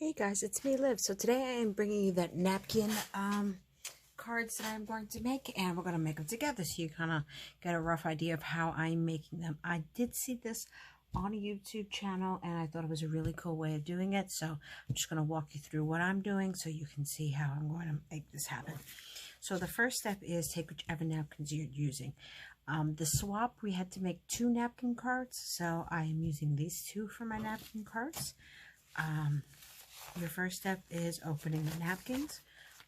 Hey guys, it's me, Liv. So today I am bringing you that napkin cards that I'm going to make, and we're going to make them together so you kind of get a rough idea of how I'm making them. I did see this on a YouTube channel, and I thought it was a really cool way of doing it, so I'm just going to walk you through what I'm doing so you can see how I'm going to make this happen. So the first step is take whichever napkins you're using. The swap, we had to make 2 napkin cards, so I am using these 2 for my napkin cards. Your first step is opening the napkins.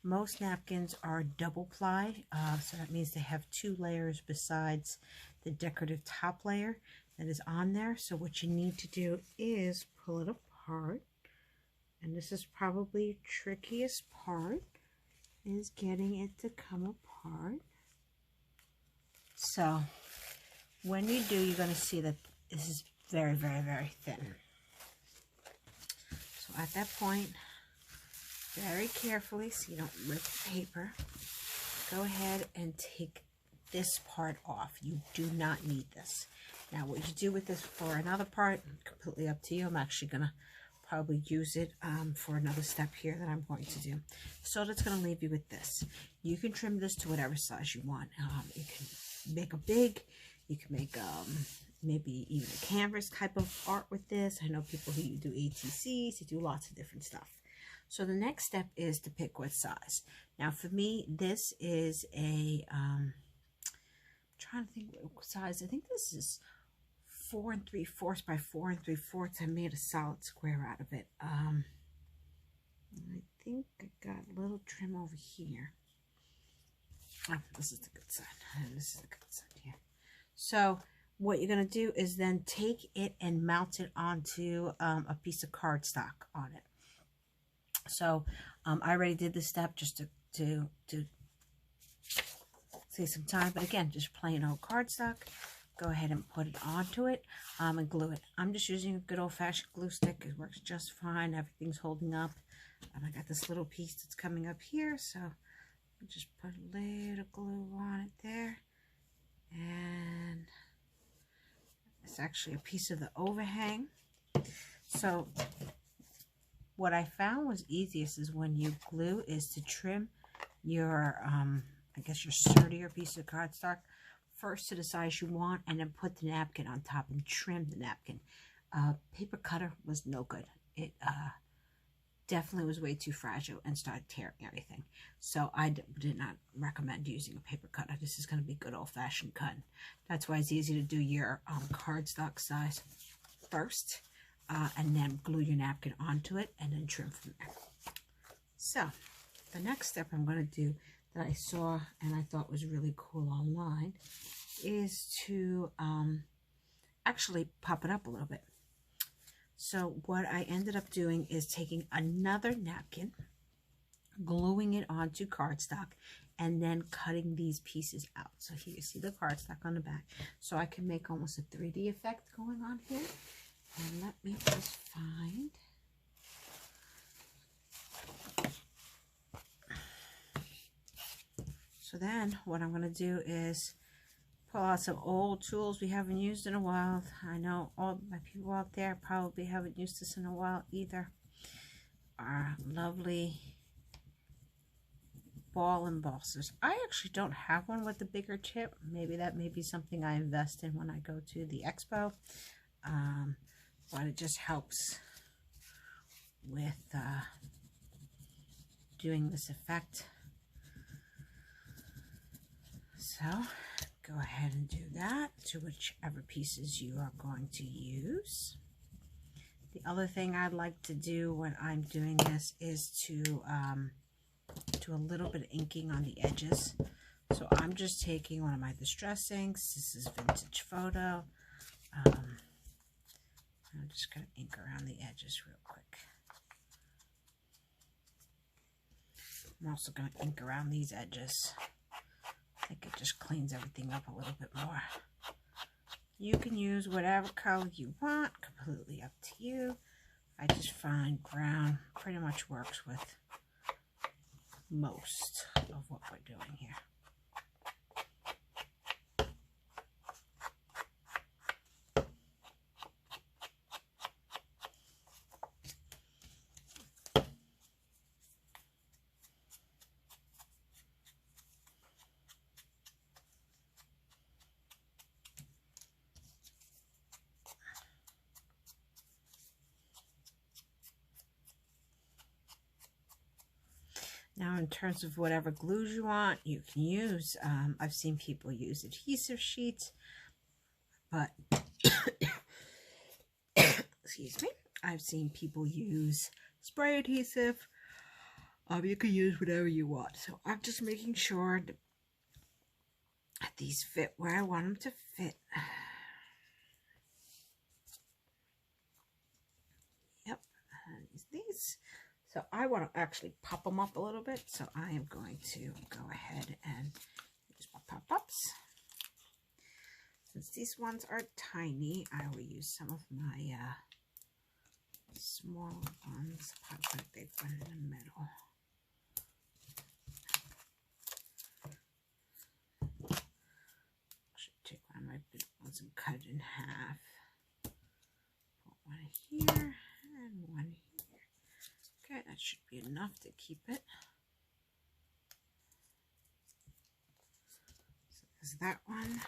Most napkins are double ply, so that means they have 2 layers besides the decorative top layer that is on there. So what you need to do is pull it apart, and this is probably the trickiest part, is getting it to come apart. So when you do, you're going to see that this is very, very, very thin. So at that point, very carefully, so you don't rip the paper, go ahead and take this part off. You do not need this. Now what you do with this for another part, completely up to you. I'm actually going to probably use it for another step here that I'm going to do. So that's going to leave you with this. You can trim this to whatever size you want. You can make a big, you can make maybe even a canvas type of art with this. I know people who do ATCs, they do lots of different stuff. So the next step is to pick what size. Now for me, this is a, I'm trying to think what size. I think this is 4 3/4 by 4 3/4. I made a solid square out of it. I think I got a little trim over here. Oh, this is the good side. This is the good side here. So what you're going to do is then take it and mount it onto a piece of cardstock on it. So I already did this step just to save some time, but again, just plain old cardstock. Go ahead and put it onto it and glue it. I'm just using a good old-fashioned glue stick. It works just fine. Everything's holding up. And I got this little piece that's coming up here, so I'll just put a little glue on it there. And it's actually a piece of the overhang. So what I found was easiest is when you glue is to trim your, I guess your sturdier piece of cardstock first to the size you want, and then put the napkin on top and trim the napkin. Paper cutter was no good. It definitely was way too fragile and started tearing everything. So I did not recommend using a paper cutter. This is going to be good old-fashioned cutting. That's why it's easy to do your cardstock size first. And then glue your napkin onto it and then trim from there. So the next step I'm going to do that I saw and I thought was really cool online is to actually pop it up a little bit. So what I ended up doing is taking another napkin, gluing it onto cardstock, and then cutting these pieces out. So here you see the cardstock on the back. So I can make almost a 3D effect going on here. And let me just find. So then what I'm going to do is pull out some old tools we haven't used in a while. I know all my people out there probably haven't used this in a while either. Our lovely ball embossers. I actually don't have one with the bigger tip. Maybe that may be something I invest in when I go to the expo. But it just helps with doing this effect. So go ahead and do that to whichever pieces you are going to use. The other thing I'd like to do when I'm doing this is to do a little bit of inking on the edges. So I'm just taking one of my distress inks. This is Vintage Photo. I'm just going to ink around the edges real quick. I'm also going to ink around these edges. I think it just cleans everything up a little bit more. You can use whatever color you want, completely up to you. I just find brown pretty much works with most of what we're doing here. Now, in terms of whatever glues you want, you can use, I've seen people use adhesive sheets, but, excuse me, I've seen people use spray adhesive. You can use whatever you want. So I'm just making sure that these fit where I want them to fit. Yep, and these. So I want to actually pop them up a little bit. So I am going to go ahead and use my pop-ups. Since these ones are tiny, I will use some of my smaller ones. Pop that big one in the middle. Should take one of my big ones and cut it in half. Put one here and one here. Okay, that should be enough to keep it. So there's that one.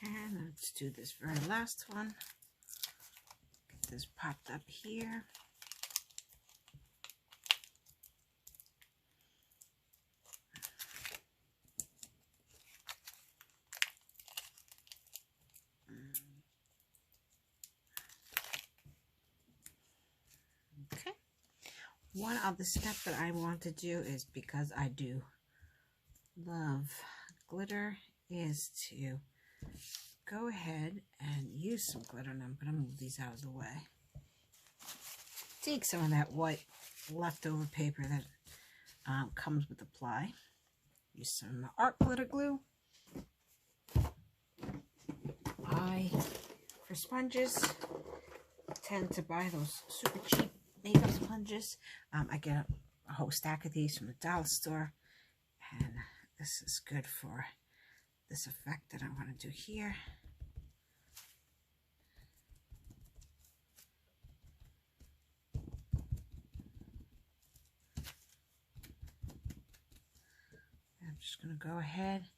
And let's do this very last one. Get this popped up here. Okay. One other step that I want to do is, because I do love glitter, is to go ahead and use some glitter. And I'm going to move these out of the way. Take some of that white leftover paper that comes with the ply. Use some art glitter glue. For sponges, tend to buy those super cheap makeup sponges. I get a whole stack of these from the dollar store, and this is good for this effect that I want to do here. I'm just going to go ahead,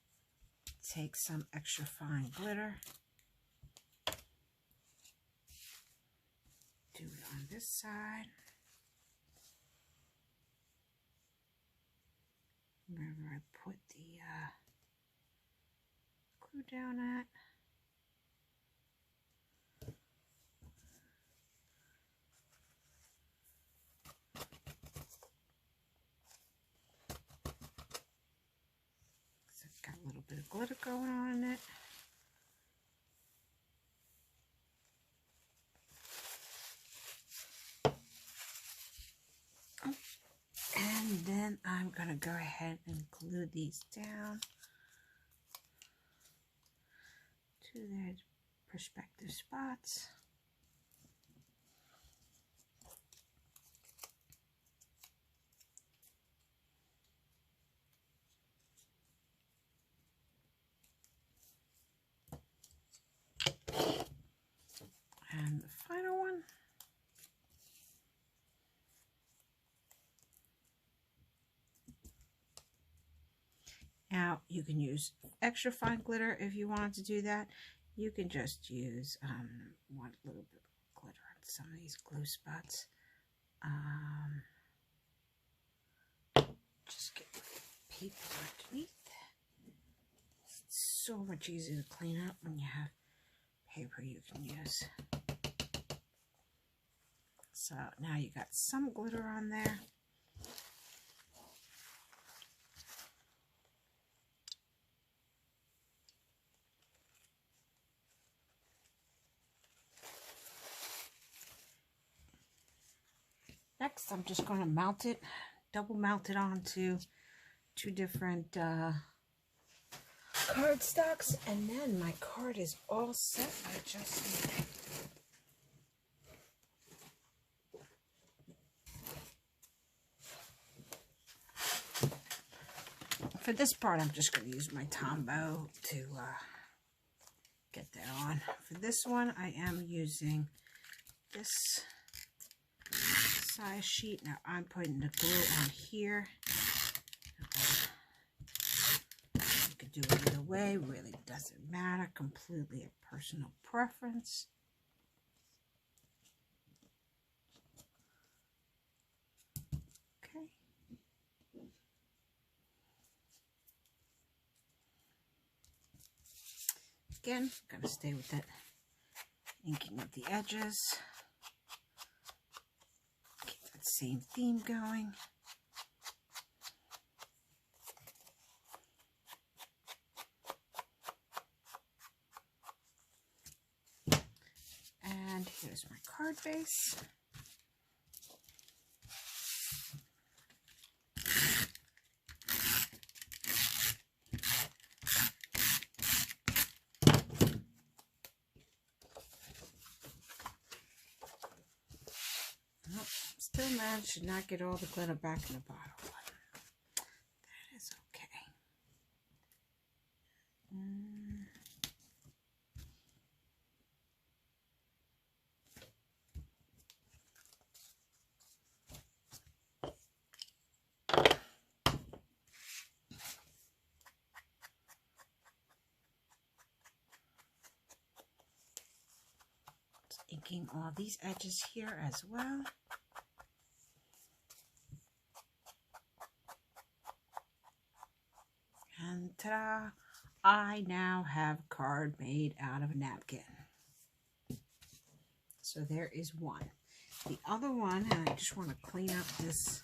take some extra fine glitter, do it on this side, wherever I put the glue down at. So I've got a little bit of glitter going on in it. And then I'm going to go ahead and glue these down to their perspective spots. And the final one. Now, you can use extra fine glitter if you wanted to do that. You can just use one little bit of glitter on some of these glue spots. Just get paper underneath. It's so much easier to clean up when you have paper you can use. So now you got some glitter on there. Next, I'm just going to mount it, double mount it onto two different cardstocks, and then my card is all set. I just need for this part, I'm just going to use my Tombow to get that on. For this one, I am using this size sheet. Now I'm putting the glue on here. You could do it either way, really doesn't matter. Completely a personal preference. Okay. Again, I'm going to stay with that inking of the edges. Keep that same theme going. And here's my card base. Still managed to not get all the glitter back in the bottle. That is okay. Just inking all these edges here as well. And ta-da! I now have a card made out of a napkin. So there is one. The other one, and I just want to clean up this.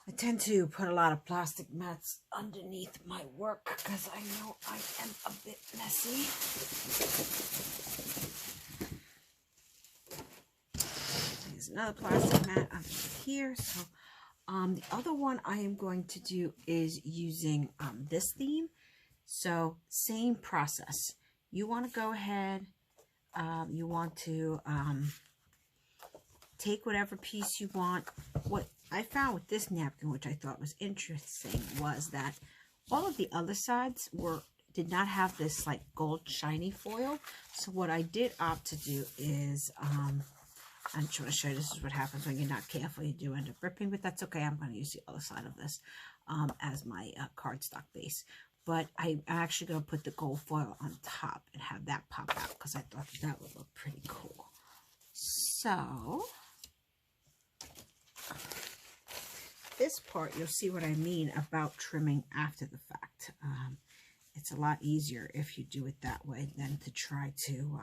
I tend to put a lot of plastic mats underneath my work because I know I am a bit messy. There's another plastic mat underneath here. So the other one I am going to do is using this theme. So same process. You want to go ahead, you want to take whatever piece you want. What I found with this napkin, which I thought was interesting, was that all of the other sides did not have this like gold shiny foil. So what I did opt to do is I'm trying to show you, this is what happens when you're not careful. You do end up ripping, but that's okay. I'm going to use the other side of this as my cardstock base. But I'm actually going to put the gold foil on top and have that pop out because I thought that would look pretty cool. So this part, you'll see what I mean about trimming after the fact. It's a lot easier if you do it that way than to try to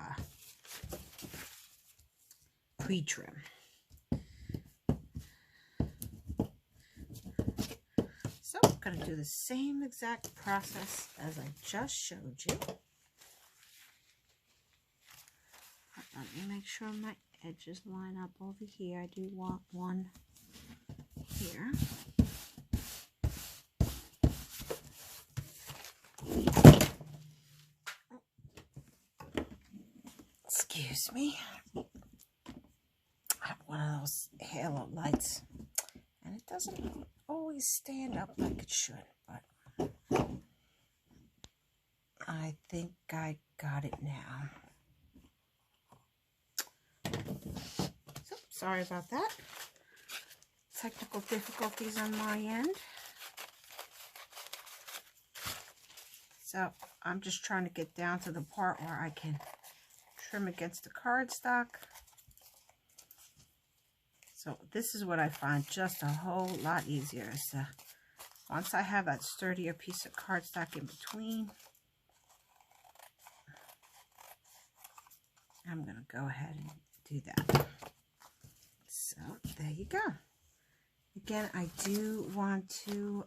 pre-trim. So I'm going to do the same exact process as I just showed you. Let me make sure my edges line up over here. I do want one here. Excuse me. I have one of those halo lights, and it doesn't always stand up like it should, but I think I got it now. So, sorry about that. Technical difficulties on my end. So, I'm just trying to get down to the part where I can trim against the cardstock. So this is what I find just a whole lot easier. So once I have that sturdier piece of cardstock in between, I'm going to go ahead and do that. So there you go. Again, I do want to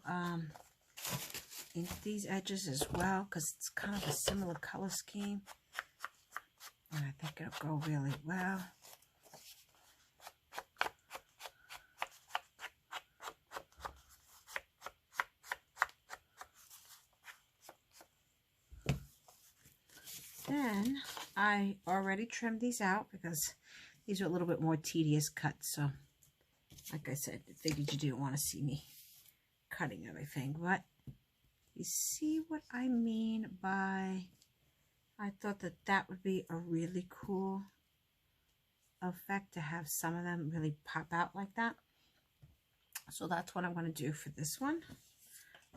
ink these edges as well because it's kind of a similar color scheme. And I think it'll go really well. Then I already trimmed these out because these are a little bit more tedious cuts. So like I said, I figured you didn't want to see me cutting everything. But you see what I mean by, I thought that that would be a really cool effect to have some of them really pop out like that. So that's what I'm going to do for this one.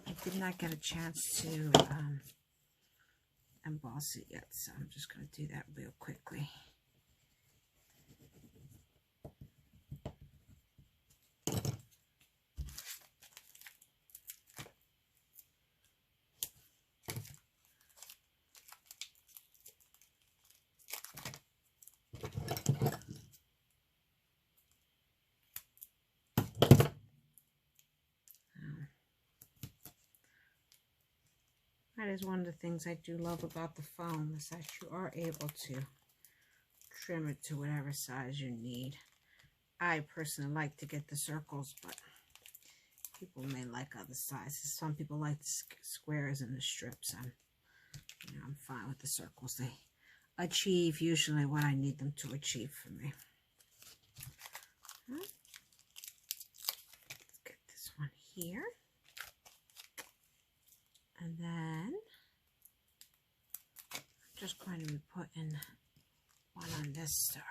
I did not get a chance to emboss it yet, so I'm just going to do that real quickly. That is one of the things I do love about the foam, is that you are able to trim it to whatever size you need. I personally like to get the circles, but people may like other sizes. Some people like the squares and the strips. I'm fine with the circles. They achieve usually what I need them to achieve for me. Let's get this one here. And then I'm just going to be putting one on this star.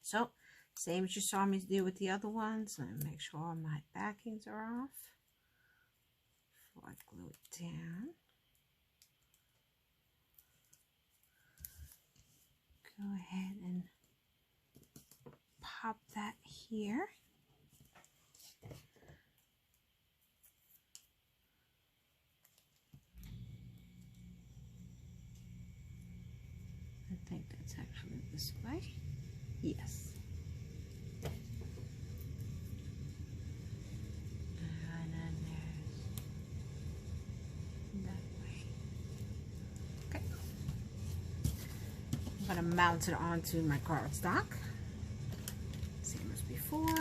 So, same as you saw me do with the other ones. Let me make sure all my backings are off before I glue it down. Go ahead and pop that here. I think that's actually this way. Yes. And then there's that way. Okay. I'm going to mount it onto my cardstock. Same as before.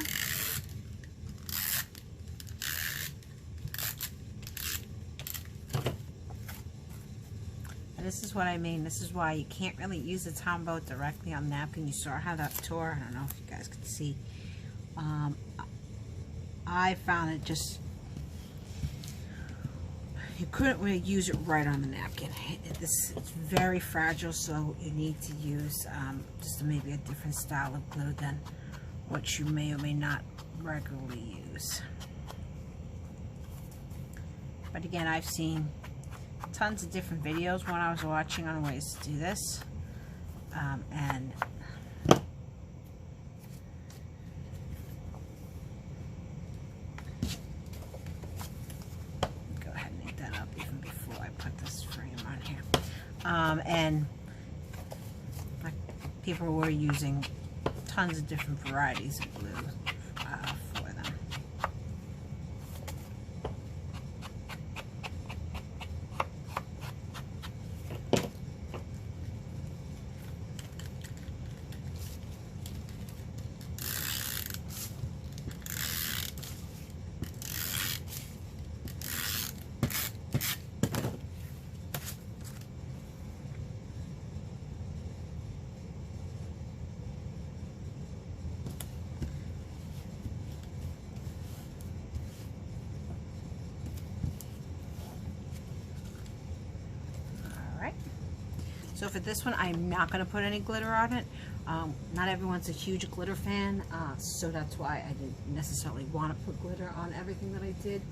This is what I mean. This is why you can't really use the Tombow directly on napkin. You saw how that tore. I don't know if you guys can see. I found it just, you couldn't really use it right on the napkin. It's very fragile, so you need to use just maybe a different style of glue than what you may or may not regularly use. But again, I've seen tons of different videos when I was watching on ways to do this, and go ahead and make that up even before I put this frame on here. And like, people were using tons of different varieties of glue for them. So for this one, I'm not going to put any glitter on it. Not everyone's a huge glitter fan, so that's why I didn't necessarily want to put glitter on everything that I did.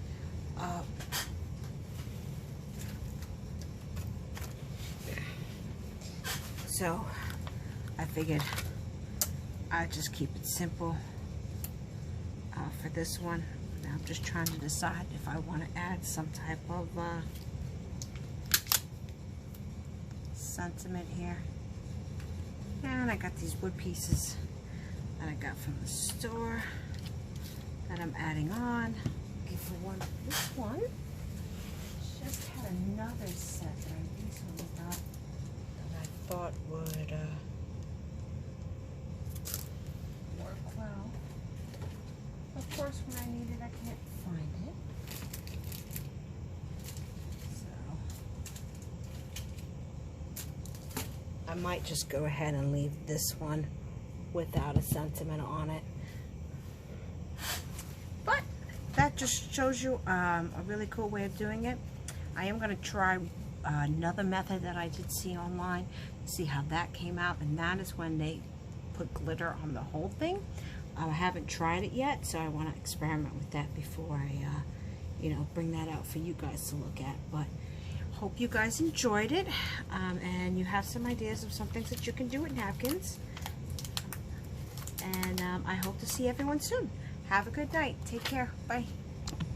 So I figured I'd just keep it simple for this one. Now I'm just trying to decide if I want to add some type of sentiment here. And I got these wood pieces that I got from the store that I'm adding on. Give her one. This one just had another set that I recently got that I thought would work well. Of course, when I need it, I can't find it. I might just go ahead and leave this one without a sentiment on it. But that just shows you a really cool way of doing it. I am going to try another method that I did see online, see how that came out, and that is when they put glitter on the whole thing. I haven't tried it yet, so I want to experiment with that before I, you know, bring that out for you guys to look at. But hope you guys enjoyed it, and you have some ideas of some things that you can do with napkins. And I hope to see everyone soon. Have a good night. Take care. Bye.